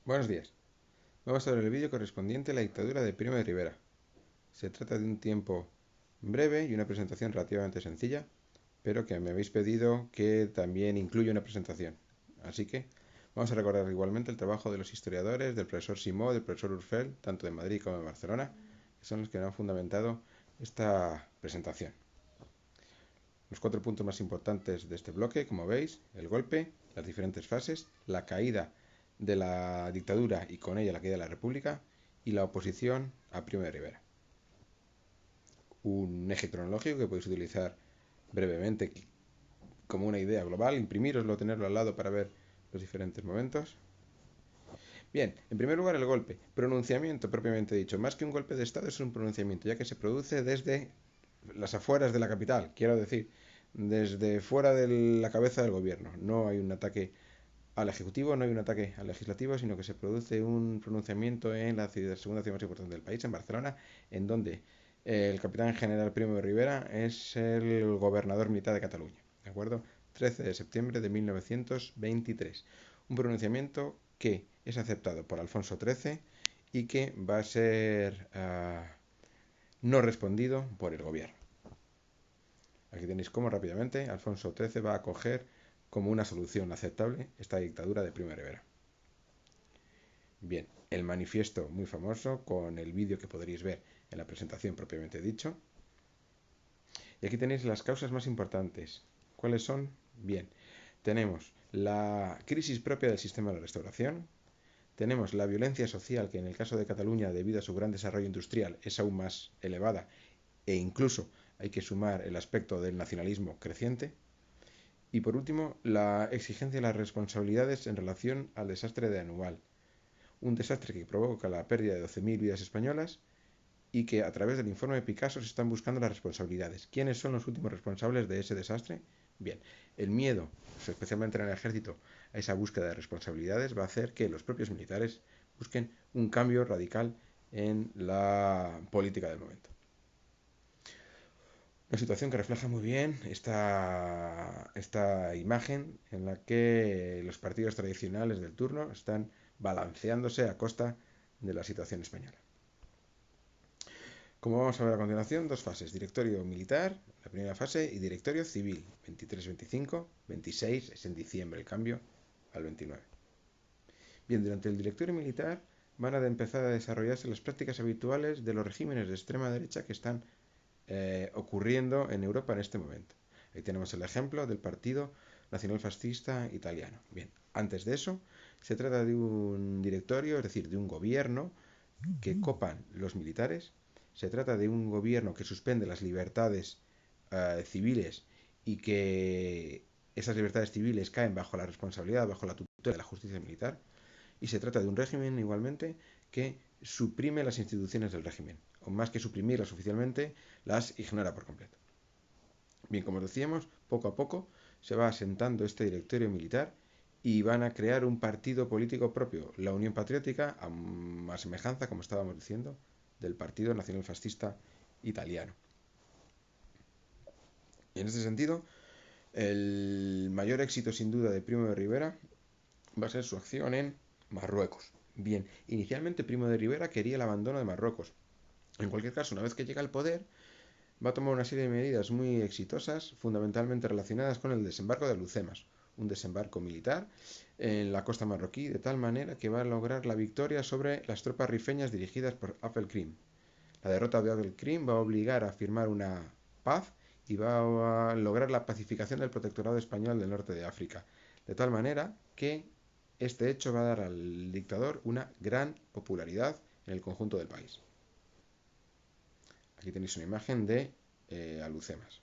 Buenos días. Vamos a ver el vídeo correspondiente a la dictadura de Primo de Rivera. Se trata de un tiempo breve y una presentación relativamente sencilla, pero que me habéis pedido que también incluya una presentación. Así que vamos a recordar igualmente el trabajo de los historiadores, del profesor Simó, del profesor Urfel, tanto de Madrid como de Barcelona, que son los que han fundamentado esta presentación. Los 4 puntos más importantes de este bloque, como veis: el golpe, las diferentes fases, la caída de la dictadura y con ella la caída de la república, y la oposición a Primo de Rivera. Un eje cronológico que podéis utilizar brevemente como una idea global, imprimiroslo, tenerlo al lado para ver los diferentes momentos. Bien, en primer lugar el golpe, pronunciamiento propiamente dicho. Más que un golpe de Estado es un pronunciamiento, ya que se produce desde las afueras de la capital, quiero decir, desde fuera de la cabeza del gobierno. No hay un ataque al Ejecutivo, no hay un ataque al Legislativo, sino que se produce un pronunciamiento en la segunda ciudad más importante del país, en Barcelona, en donde el capitán general Primo de Rivera es el gobernador militar de Cataluña. ¿De acuerdo? 13 de septiembre de 1923. Un pronunciamiento que es aceptado por Alfonso XIII y que va a ser no respondido por el gobierno. Aquí tenéis cómo rápidamente Alfonso XIII va a acoger como una solución aceptable esta dictadura de Primo de Rivera. Bien, el manifiesto muy famoso con el vídeo que podréis ver en la presentación propiamente dicho. Y aquí tenéis las causas más importantes. ¿Cuáles son? Bien, tenemos la crisis propia del sistema de la restauración, tenemos la violencia social, que en el caso de Cataluña, debido a su gran desarrollo industrial, es aún más elevada, e incluso hay que sumar el aspecto del nacionalismo creciente. Y por último, la exigencia de las responsabilidades en relación al desastre de Anual, un desastre que provoca la pérdida de 12.000 vidas españolas y que a través del informe de Picasso se están buscando las responsabilidades. ¿Quiénes son los últimos responsables de ese desastre? Bien, el miedo, especialmente en el ejército, a esa búsqueda de responsabilidades va a hacer que los propios militares busquen un cambio radical en la política del momento. Una situación que refleja muy bien esta imagen en la que los partidos tradicionales del turno están balanceándose a costa de la situación española. Como vamos a ver a continuación, dos fases: directorio militar, la primera fase, y directorio civil, 23-25, 26 es en diciembre el cambio al 29. Bien, durante el directorio militar van a empezar a desarrollarse las prácticas habituales de los regímenes de extrema derecha que están ocurriendo en Europa en este momento. Ahí tenemos el ejemplo del Partido Nacional Fascista Italiano. Bien, antes de eso, se trata de un directorio, es decir, de un gobierno que copan los militares. Se trata de un gobierno que suspende las libertades civiles y que esas libertades civiles caen bajo la responsabilidad, bajo la tutela de la justicia militar. Y se trata de un régimen igualmente que suprime las instituciones del régimen, o más que suprimirlas oficialmente, las ignora por completo. Bien, como decíamos, poco a poco se va asentando este directorio militar y van a crear un partido político propio, la Unión Patriótica, a semejanza, como estábamos diciendo, del Partido Nacional Fascista Italiano. Y en este sentido, el mayor éxito sin duda de Primo de Rivera va a ser su acción en Marruecos. Bien, inicialmente Primo de Rivera quería el abandono de Marruecos. En cualquier caso, una vez que llega al poder, va a tomar una serie de medidas muy exitosas, fundamentalmente relacionadas con el desembarco de Alhucemas, un desembarco militar en la costa marroquí, de tal manera que va a lograr la victoria sobre las tropas rifeñas dirigidas por Abdelkrim. La derrota de Abdelkrim va a obligar a firmar una paz y va a lograr la pacificación del protectorado español del norte de África, de tal manera que este hecho va a dar al dictador una gran popularidad en el conjunto del país. Aquí tenéis una imagen de Alhucemas.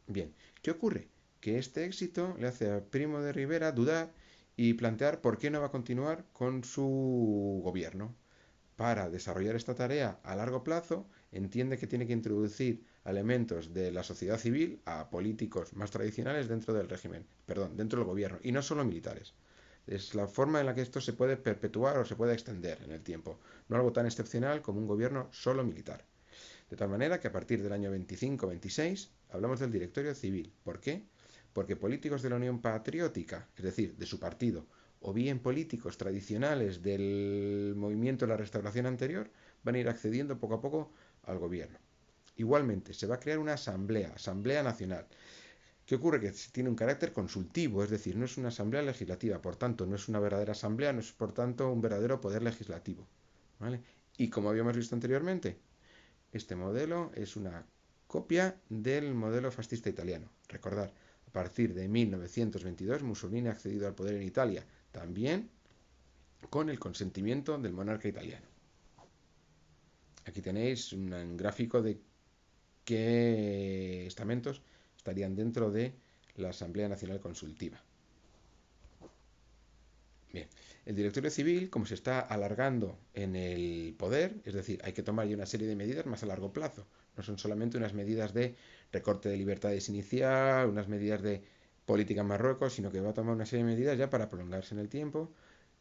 Bien, ¿qué ocurre? Que este éxito le hace a Primo de Rivera dudar y plantear por qué no va a continuar con su gobierno. Para desarrollar esta tarea a largo plazo, entiende que tiene que introducir elementos de la sociedad civil a políticos más tradicionales dentro del régimen, perdón, dentro del gobierno, y no solo militares. Es la forma en la que esto se puede perpetuar o se puede extender en el tiempo, no algo tan excepcional como un gobierno solo militar. De tal manera que a partir del año 25-26 hablamos del directorio civil. ¿Por qué? porque políticos de la Unión Patriótica, es decir, de su partido, o bien políticos tradicionales del movimiento de la restauración anterior, van a ir accediendo poco a poco al gobierno. Igualmente, se va a crear una asamblea nacional. ¿Qué ocurre? Que tiene un carácter consultivo, es decir, no es una asamblea legislativa, por tanto, no es una verdadera asamblea, no es por tanto un verdadero poder legislativo. ¿Vale? Y como habíamos visto anteriormente, este modelo es una copia del modelo fascista italiano. Recordad, a partir de 1922 Mussolini ha accedido al poder en Italia, también con el consentimiento del monarca italiano. Aquí tenéis un gráfico de qué estamentos estarían dentro de la Asamblea Nacional Consultiva. Bien, el directorio civil, como se está alargando en el poder, es decir, hay que tomar ya una serie de medidas más a largo plazo. No son solamente unas medidas de recorte de libertades inicial, unas medidas de política en Marruecos, sino que va a tomar una serie de medidas ya para prolongarse en el tiempo.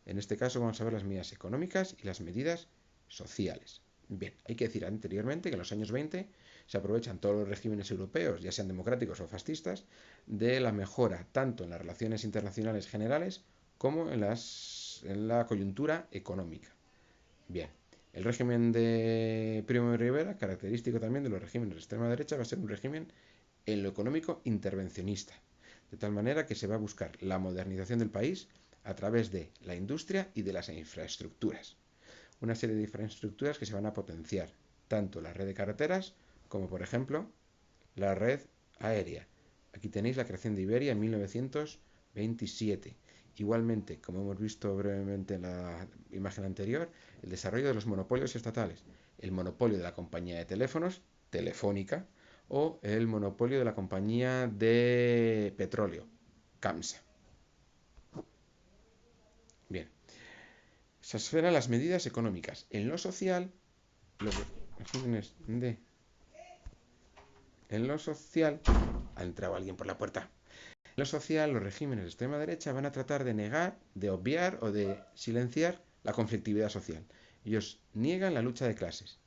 En este caso vamos a ver las medidas económicas y las medidas sociales. Bien, hay que decir anteriormente que en los años 20 se aprovechan todos los regímenes europeos, ya sean democráticos o fascistas, de la mejora tanto en las relaciones internacionales generales como en la coyuntura económica. Bien, el régimen de Primo de Rivera, característico también de los regímenes de extrema derecha, va a ser un régimen en lo económico intervencionista, de tal manera que se va a buscar la modernización del país a través de la industria y de las infraestructuras. Una serie de infraestructuras que se van a potenciar, tanto la red de carreteras como, por ejemplo, la red aérea. Aquí tenéis la creación de Iberia en 1927. Igualmente, como hemos visto brevemente en la imagen anterior, el desarrollo de los monopolios estatales. El monopolio de la compañía de teléfonos, Telefónica, o el monopolio de la compañía de petróleo, CAMSA. Bien, esas eran las medidas económicas. En lo social, los regímenes de... En lo social... Ha entrado alguien por la puerta. En lo social, los regímenes de extrema derecha van a tratar de negar, de obviar o de silenciar la conflictividad social. Ellos niegan la lucha de clases.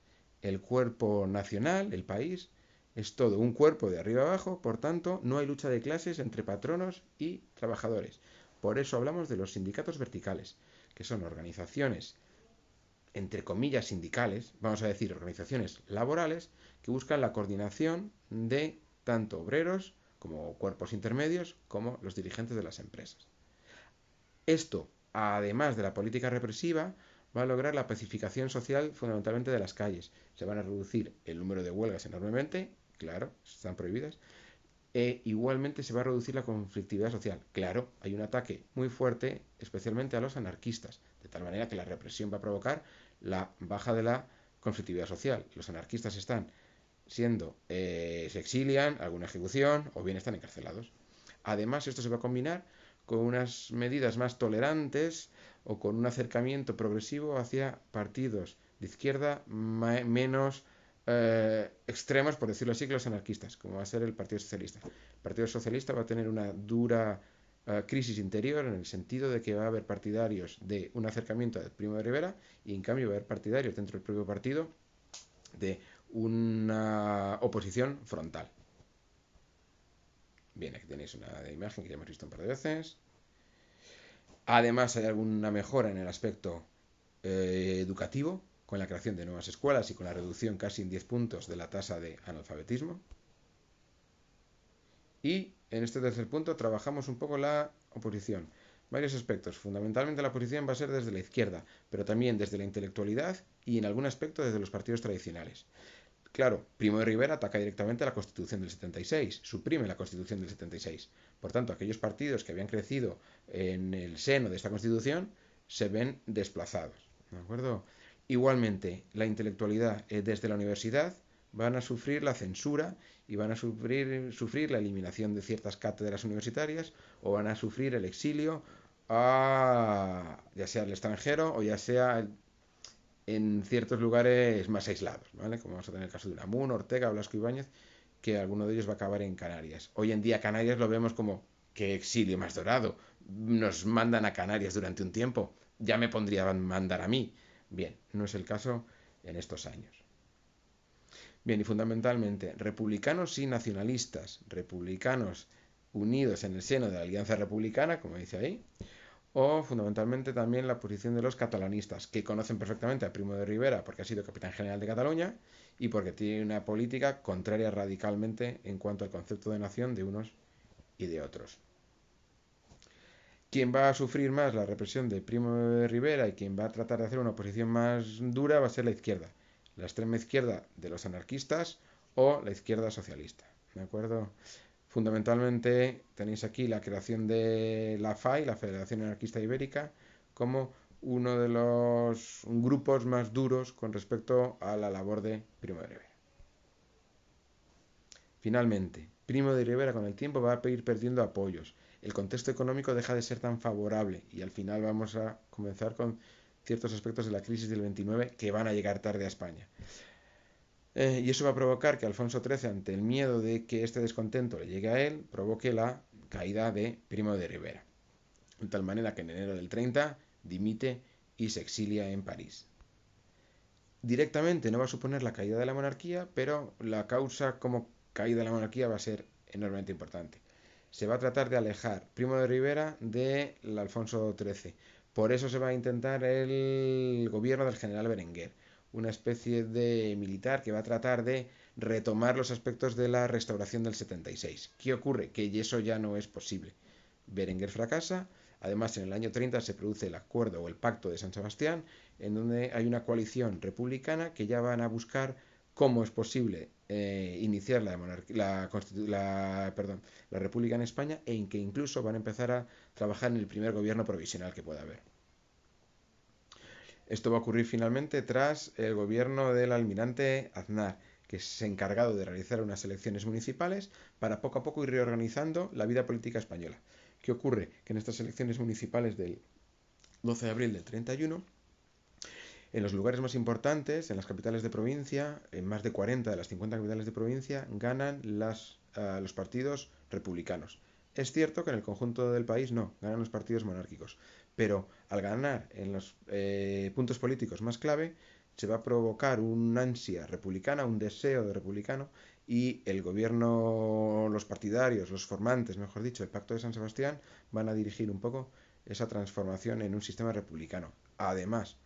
El cuerpo nacional, el país, es todo un cuerpo de arriba abajo, por tanto, no hay lucha de clases entre patronos y trabajadores. Por eso hablamos de los sindicatos verticales, que son organizaciones, entre comillas, sindicales, vamos a decir organizaciones laborales, que buscan la coordinación de tanto obreros como cuerpos intermedios, como los dirigentes de las empresas. Esto, además de la política represiva, va a lograr la pacificación social fundamentalmente de las calles. Se van a reducir el número de huelgas enormemente, claro, están prohibidas, e igualmente se va a reducir la conflictividad social. Claro, hay un ataque muy fuerte, especialmente a los anarquistas, de tal manera que la represión va a provocar la baja de la conflictividad social. Los anarquistas están se exilian, alguna ejecución o bien están encarcelados. Además, esto se va a combinar con unas medidas más tolerantes o con un acercamiento progresivo hacia partidos de izquierda menos extremos, por decirlo así, que los anarquistas, como va a ser el Partido Socialista. El Partido Socialista va a tener una dura crisis interior en el sentido de que va a haber partidarios de un acercamiento a Primo de Rivera y en cambio va a haber partidarios dentro del propio partido de una oposición frontal. Bien, aquí tenéis una imagen que ya hemos visto un par de veces. Además, hay alguna mejora en el aspecto educativo, con la creación de nuevas escuelas y con la reducción casi en 10 puntos de la tasa de analfabetismo. Y en este tercer punto trabajamos un poco la oposición. Varios aspectos. Fundamentalmente la oposición va a ser desde la izquierda, pero también desde la intelectualidad y en algún aspecto desde los partidos tradicionales. Claro, Primo de Rivera ataca directamente a la Constitución del 76, suprime la Constitución del 76. Por tanto, aquellos partidos que habían crecido en el seno de esta Constitución se ven desplazados. ¿De acuerdo? Igualmente, la intelectualidad desde la universidad van a sufrir la censura y van a sufrir la eliminación de ciertas cátedras universitarias o van a sufrir el exilio ya sea al extranjero o ya sea en ciertos lugares más aislados, ¿vale? Como vamos a tener el caso de Unamuno, Ortega, Blasco Ibáñez, que alguno de ellos va a acabar en Canarias. Hoy en día Canarias lo vemos como que exilio más dorado. Nos mandan a Canarias durante un tiempo, ya me pondrían a mandar a mí. Bien, no es el caso en estos años. Bien, y fundamentalmente, republicanos y nacionalistas, republicanos unidos en el seno de la Alianza Republicana, como dice ahí, o fundamentalmente también la posición de los catalanistas, que conocen perfectamente a Primo de Rivera porque ha sido capitán general de Cataluña y porque tiene una política contraria radicalmente en cuanto al concepto de nación de unos y de otros. Quien va a sufrir más la represión de Primo de Rivera y quien va a tratar de hacer una oposición más dura va a ser la izquierda, la extrema izquierda de los anarquistas o la izquierda socialista. ¿De acuerdo? Fundamentalmente tenéis aquí la creación de la FAI, la Federación Anarquista Ibérica, como uno de los grupos más duros con respecto a la labor de Primo de Rivera. Finalmente, Primo de Rivera con el tiempo va a ir perdiendo apoyos. El contexto económico deja de ser tan favorable y al final vamos a comenzar con ciertos aspectos de la crisis del 29 que van a llegar tarde a España. Y eso va a provocar que Alfonso XIII, ante el miedo de que este descontento le llegue a él, provoque la caída de Primo de Rivera. De tal manera que en enero del 30 dimite y se exilia en París. Directamente no va a suponer la caída de la monarquía, pero la causa como caída de la monarquía va a ser enormemente importante. Se va a tratar de alejar Primo de Rivera de Alfonso XIII. Por eso se va a intentar el gobierno del general Berenguer, una especie de militar que va a tratar de retomar los aspectos de la restauración del 76. ¿Qué ocurre? Que eso ya no es posible. Berenguer fracasa. Además, en el año 30 se produce el acuerdo o el pacto de San Sebastián, en donde hay una coalición republicana que ya van a buscar cómo es posible iniciar la República en España e en que incluso van a empezar a trabajar en el primer gobierno provisional que pueda haber. Esto va a ocurrir finalmente tras el gobierno del almirante Aznar, que se ha encargado de realizar unas elecciones municipales para poco a poco ir reorganizando la vida política española. ¿Qué ocurre? Que en estas elecciones municipales del 12 de abril del 31, en los lugares más importantes, en las capitales de provincia, en más de 40 de las 50 capitales de provincia, ganan los partidos republicanos. Es cierto que en el conjunto del país no, ganan los partidos monárquicos, pero al ganar en los puntos políticos más clave, se va a provocar una ansia republicana, un deseo de republicano, y el gobierno, los partidarios, los formantes, mejor dicho, el Pacto de San Sebastián, van a dirigir un poco esa transformación en un sistema republicano. Además,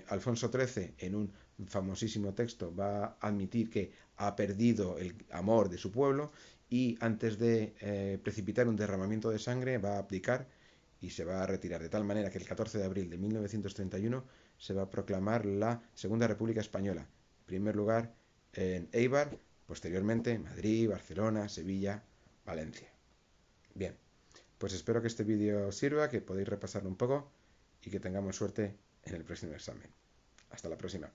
Alfonso XIII, en un famosísimo texto, va a admitir que ha perdido el amor de su pueblo y antes de precipitar un derramamiento de sangre va a abdicar y se va a retirar, de tal manera que el 14 de abril de 1931 se va a proclamar la Segunda República Española. En primer lugar en Eibar, posteriormente Madrid, Barcelona, Sevilla, Valencia. Bien, pues espero que este vídeo os sirva, que podáis repasarlo un poco y que tengamos suerte en el próximo examen. Hasta la próxima.